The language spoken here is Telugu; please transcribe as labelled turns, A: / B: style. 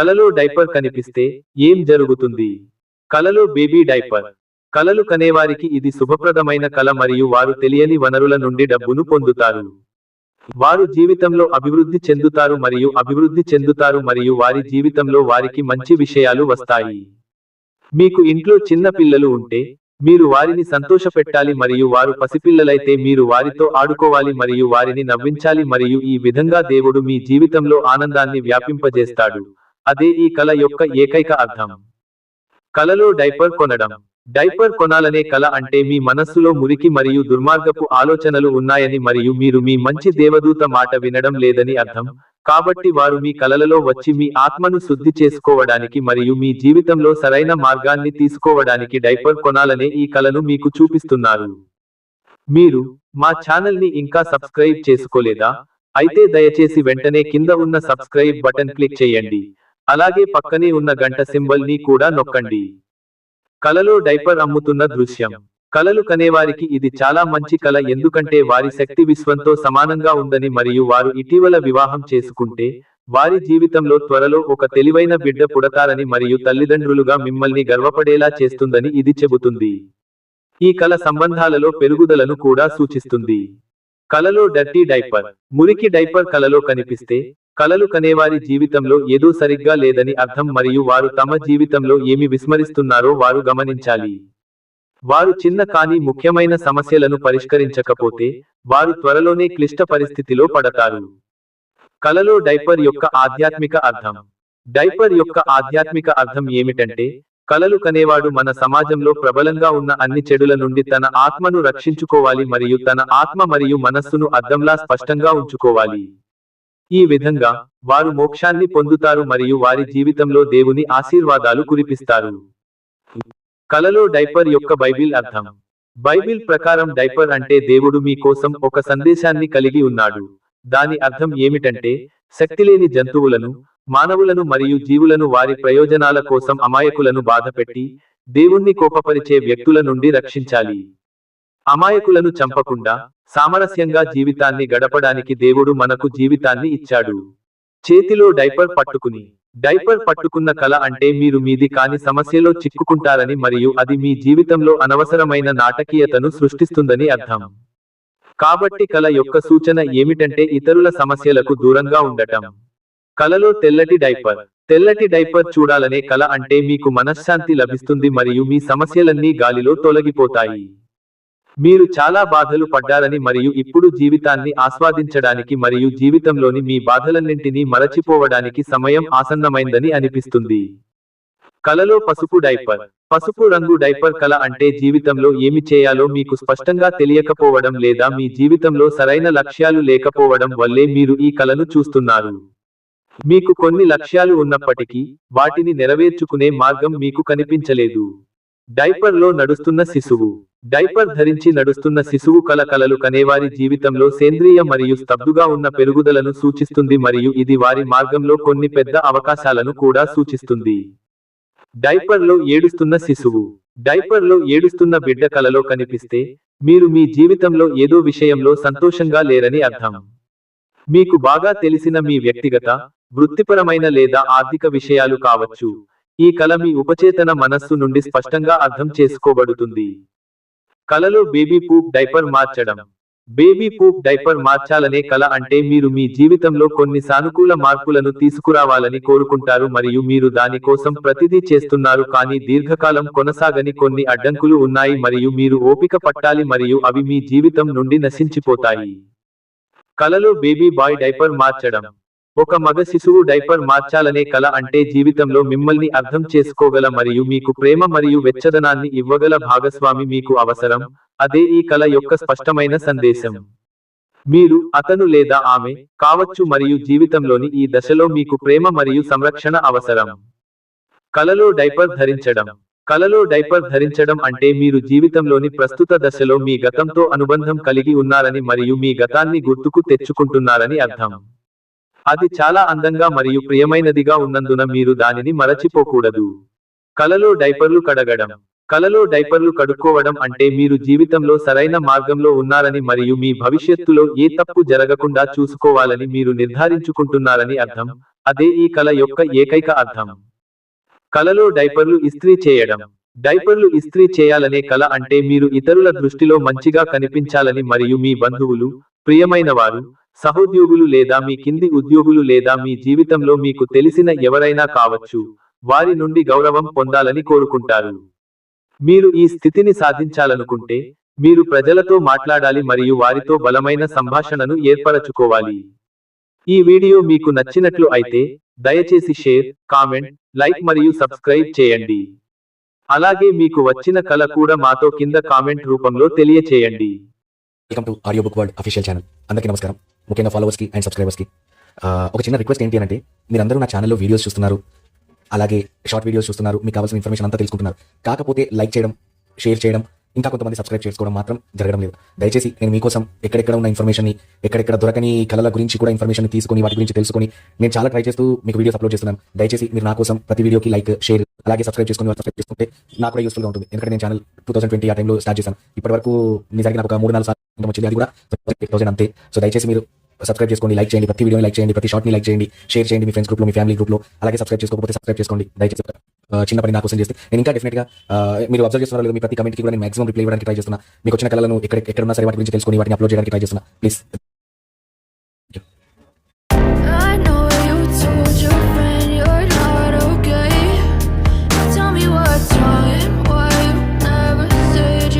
A: కలలో డైపర్ కనిపిస్తే ఏం జరుగుతుంది? కలలో బేబీ డైపర్. కలలు కనేవారికి ఇది శుభప్రదమైన కల మరియు వారు తెలియని వనరుల నుండి డబ్బును పొందుతారు. వారు జీవితంలో అభివృద్ధి చెందుతారు మరియు వారి జీవితంలో వారికి మంచి విషయాలు వస్తాయి. మీకు ఇంట్లో చిన్న పిల్లలు ఉంటే, మీరు వారిని సంతోషపెట్టాలి మరియు వారు పసిపిల్లలైతే మీరు వారితో ఆడుకోవాలి మరియు వారిని నవ్వించాలి మరియు ఈ విధంగా దేవుడు మీ జీవితంలో ఆనందాన్ని వ్యాపింపజేస్తాడు. అదే ఈ కల యొక్క ఏకైక అర్థం. కలలో డైపర్ కొనడం. డైపర్ కొనాలనే కల అంటే మీ మనస్సులో మురికి మరియు దుర్మార్గపు ఆలోచనలు ఉన్నాయని మరియు మీరు మీ మంచి దేవదూత మాట వినడం లేదని అర్థం. కాబట్టి వారు మీ కలలలో వచ్చి మీ ఆత్మను శుద్ధి చేసుకోవడానికి మరియు మీ జీవితంలో సరైన మార్గాన్ని తీసుకోవడానికి డైపర్ కొనాలనే ఈ కలను మీకు చూపిస్తున్నారు. మీరు మా ఛానల్ని ఇంకా సబ్స్క్రైబ్ చేసుకోలేదా? అయితే దయచేసి వెంటనే కింద ఉన్న సబ్స్క్రైబ్ బటన్ క్లిక్ చేయండి. అలాగే పక్కనే ఉన్న గంట సింబల్ ని కూడా నొక్కండి. కలలో డైపర్ అమ్ముతున్న దృశ్యం. కలలు కనేవారికి ఇది చాలా మంచి కల ఎందుకంటే వారి శక్తి విశ్వంతో సమానంగా ఉందని మరియు వారు ఇటీవల వివాహం చేసుకుంటే, వారి జీవితంలో త్వరలో ఒక తెలివైన బిడ్డ పుడతారని మరియు తల్లిదండ్రులుగా మిమ్మల్ని గర్వపడేలా చేస్తుందని ఇది చెబుతుంది. ఈ కల సంబంధాలలో పెరుగుదలను కూడా సూచిస్తుంది. కలలో డర్టీ డైపర్. మురికి డైపర్ కలలో కనిపిస్తే, కలలు కనేవారి జీవితంలో ఏదో సరిగ్గా లేదని అర్థం మరియు వారు తమ జీవితంలో ఏమి విస్మరిస్తున్నారో వారు గమనించాలి. వారు చిన్న కానీ ముఖ్యమైన సమస్యలను పరిష్కరించకపోతే, వారు త్వరలోనే క్లిష్ట పరిస్థితిలో పడతారు. కలలో డైపర్ యొక్క ఆధ్యాత్మిక అర్థం. డైపర్ యొక్క ఆధ్యాత్మిక అర్థం ఏమిటంటే, కలలు కనేవాడు మన సమాజంలో ప్రబలంగా ఉన్న అన్ని చెడుల నుండి తన ఆత్మను రక్షించుకోవాలి మరియు తన ఆత్మ మరియు మనస్సును అద్దంలా స్పష్టంగా ఉంచుకోవాలి. ఈ విధంగా వారు మోక్షాన్ని పొందుతారు మరియు వారి జీవితంలో దేవుని ఆశీర్వాదాలు కురిపిస్తారు. కలలో డైపర్ యొక్క బైబిల్ అర్థం. బైబిల్ ప్రకారం డైపర్ అంటే దేవుడు మీ కోసం ఒక సందేశాన్ని కలిగి ఉన్నాడు. దాని అర్థం ఏమిటంటే, శక్తిలేని జంతువులను, మానవులను మరియు జీవులను వారి ప్రయోజనాల కోసం అమాయకులను బాధపెట్టి, దేవుణ్ణి కోపపరిచే వ్యక్తుల నుండి రక్షించాలి. అమాయకులను చంపకుండా సామరస్యంగా జీవితాన్ని గడపడానికి దేవుడు మనకు జీవితాన్ని ఇచ్చాడు. చేతిలో డైపర్ పట్టుకుని. డైపర్ పట్టుకున్న కల అంటే మీరు మీది కాని సమస్యలో చిక్కుకుంటారని మరియు అది మీ జీవితంలో అనవసరమైన నాటకీయతను సృష్టిస్తుందని అర్థం. కాబట్టి కల యొక్క సూచన ఏమిటంటే ఇతరుల సమస్యలకు దూరంగా ఉండటం. కలలో తెల్లటి డైపర్. తెల్లటి డైపర్ చూడాలనే కల అంటే మీకు మనశ్శాంతి లభిస్తుంది మరియు మీ సమస్యలన్నీ గాలిలో తొలగిపోతాయి. మీరు చాలా బాధలు పడ్డారని మరియు ఇప్పుడు జీవితాన్ని ఆస్వాదించడానికి మరియు జీవితంలోని మీ బాధలన్నింటినీ మరచిపోవడానికి సమయం ఆసన్నమైందని అనిపిస్తుంది. కలలో పసుపు డైపర్. పసుపు రంగు డైపర్ కల అంటే జీవితంలో ఏమి చేయాలో మీకు స్పష్టంగా తెలియకపోవడం లేదా మీ జీవితంలో సరైన లక్ష్యాలు లేకపోవడం వల్లే మీరు ఈ కలను చూస్తున్నారు. మీకు కొన్ని లక్ష్యాలు ఉన్నప్పటికీ, వాటిని నెరవేర్చుకునే మార్గం మీకు కనిపించలేదు. డైపర్లో నడుస్తున్న శిశువు. డైపర్ ధరించి నడుస్తున్న శిశువు కలలు కనేవారి జీవితంలో సేంద్రియ మరియు స్తబ్దుగా ఉన్న పెరుగుదలను సూచిస్తుంది మరియు ఇది వారి మార్గంలో కొన్ని పెద్ద అవకాశాలను కూడా సూచిస్తుంది. డైపర్లో ఏడుస్తున్న శిశువు. డైపర్లో ఏడుస్తున్న బిడ్డ కలలో కనిపిస్తే, మీరు మీ జీవితంలో ఏదో విషయంలో సంతోషంగా లేరని అర్థం. మీకు బాగా తెలిసిన మీ వ్యక్తిగత, వృత్తిపరమైన లేదా ఆర్థిక విషయాలు కావచ్చు. ఈ కల మీ ఉపచేతన మనస్సు నుండి స్పష్టంగా అర్థం చేసుకోబడుతుంది. కలలో బేబీ పూప్ డైపర్ మార్చడం. బేబీ పూప్ డైపర్ మార్చాలనే కల అంటే మీరు మీ జీవితంలో కొన్ని సానుకూల మార్పులను తీసుకురావాలని కోరుకుంటారు మరియు మీరు దాని కోసం ప్రతిదీ చేస్తున్నారు కానీ దీర్ఘకాలం కొనసాగని కొన్ని అడ్డంకులు ఉన్నాయి మరియు మీరు ఓపిక పట్టాలి మరియు అవి మీ జీవితం నుండి నశించిపోతాయి. కలలో బేబీ బాయ్ డైపర్ మార్చడం. ఒక మగ శిశువు డైపర్ మార్చాలనే కల అంటే జీవితంలో మిమ్మల్ని అర్థం చేసుకోగల మరియు మీకు ప్రేమ మరియు వెచ్చదనాన్ని ఇవ్వగల భాగస్వామి మీకు అవసరం. అదే ఈ కల యొక్క స్పష్టమైన సందేశం. మీరు అతను లేదా ఆమె కావచ్చు మరియు జీవితంలోని ఈ దశలో మీకు ప్రేమ మరియు సంరక్షణ అవసరం. కలలో డైపర్ ధరించడం. కలలో డైపర్ ధరించడం అంటే మీరు జీవితంలోని ప్రస్తుత దశలో మీ గతంతో అనుబంధం కలిగి ఉన్నారని మరియు మీ గతాన్ని గుర్తుకు తెచ్చుకుంటున్నారని అర్థం. అది చాలా అందంగా మరియు ప్రియమైనదిగా ఉన్నందున మీరు దానిని మరచిపోకూడదు. కలలో డైపర్లు కడగడం. కలలో డైపర్లు కడుక్కోవడం అంటే మీరు జీవితంలో సరైన మార్గంలో ఉన్నారని మరియు మీ భవిష్యత్తులో ఏ తప్పు జరగకుండా చూసుకోవాలని మీరు నిర్ధారించుకుంటున్నారని అర్థం. అదే ఈ కళ యొక్క ఏకైక అర్థం. కలలో డైపర్లు ఇస్త్రీ చేయడం. డైపర్లు ఇస్త్రీ చేయాలనే కల అంటే మీరు ఇతరుల దృష్టిలో మంచిగా కనిపించాలని మరియు మీ బంధువులు, ప్రియమైనవారు, సహోద్యోగులు లేదా మీ కింది ఉద్యోగులు లేదా మీ జీవితంలో మీకు తెలిసిన ఎవరైనా కావచ్చు, వారి నుండి గౌరవం పొందాలని కోరుకుంటారు. మీరు ఈ స్థితిని సాధించాలనుకుంటే, మీరు ప్రజలతో మాట్లాడాలి మరియు వారితో బలమైన సంభాషణను ఏర్పరచుకోవాలి. ఈ వీడియో మీకు నచ్చినట్లు అయితే, దయచేసి షేర్, కామెంట్, లైక్ మరియు సబ్స్క్రైబ్ చేయండి. అలాగే మీకు వచ్చిన కల కూడా మాతో కింద కామెంట్ రూపంలో తెలియచేయండి.
B: Welcome to audio book world official channel. అందరికీ నమస్కారం. ముఖ్యంగా ఫాలోవర్స్కి అండ్ సబ్స్క్రైబర్స్కి ఒక చిన్న రిక్వెస్ట్ ఏంటి అంటే, మీరందరూ నా ఛానల్లో వీడియోస్ చూస్తున్నారు, అలాగే షార్ట్ వీడియోస్ చూస్తున్నారు, మీకు కావాల్సిన ఇన్ఫర్మేషన్ అంతా తెలుసుకుంటున్నారు. కాకపోతే లైక్ చేయడం, షేర్ చేయడం, ఇంకా కొంతమంది సబ్స్క్రైబ్ చేసుకోవడం మాత్రం జరగడం లేదు. దయచేసి నేను మీకోసం ఎక్కడెక్కడ ఉన్న ఇన్ఫర్మేషన్ని, ఎక్కడెక్కడ దొరకని కళల గురించి కూడా ఇన్ఫర్మేషన్ తీసుకొని వాటి గురించి తెలుసుకొని నేను చాలా ట్రై చేస్తూ మీకు వీడియోస్ అప్లోడ్ చేస్తున్నాను. దయచేసి మీరు నా కోసం ప్రతి వీడియోకి లైక్, షేర్, అలాగే సబ్స్క్రైబ్ చేసుకుంటే నాకు కూడా యూస్ఫుల్గా ఉంటుంది. ఎందుకంటే నేను ఛానల్ 2020 ఆ టైంలో స్టార్ట్ చేశాను. ఇప్పటివరకు నిజానికి నాకు ఒక 3-4 సార్లు వచ్చింది, అది కూడా 2000 అంతే. సో దయచేసి మీరు సబ్స్క్రైబ్ చేసుకోండి, లైక్ చేయండి, ప్రతి వీడియోని లైక్ చేయండి, ప్రతి షార్ట్ని లైక్ చేయండి, షేర్ చేయండి మీ ఫ్రెండ్స్ గ్రూప్లో, మీ ఫ్యామిలీ గ్రూప్లో. అలాగే సబ్స్క్రైబ్ చేసుకోకపోతే సబ్స్క్రైబ్ చేసుకోండి. దయచేసి చిన్న పని నా కోసం చేస్తే నేను ఇంకా డెఫినెట్గా మీరు అబ్జర్వ్ చేస్తున్నారు లేదు, మీ ప్రతి కమెంట్కి కూడా నేను మాక్సిమం రిప్లై ఇవ్వడానికి ట్రై చేస్తున్నా. మీకు వచ్చిన కళలను ఎక్కడున్నా సరే వాటి గురించి తెలుసుకొని వాటిని అప్లోడ్ చేయడానికి ట్రై చేస్తున్నా. ప్లీజ్.
C: I know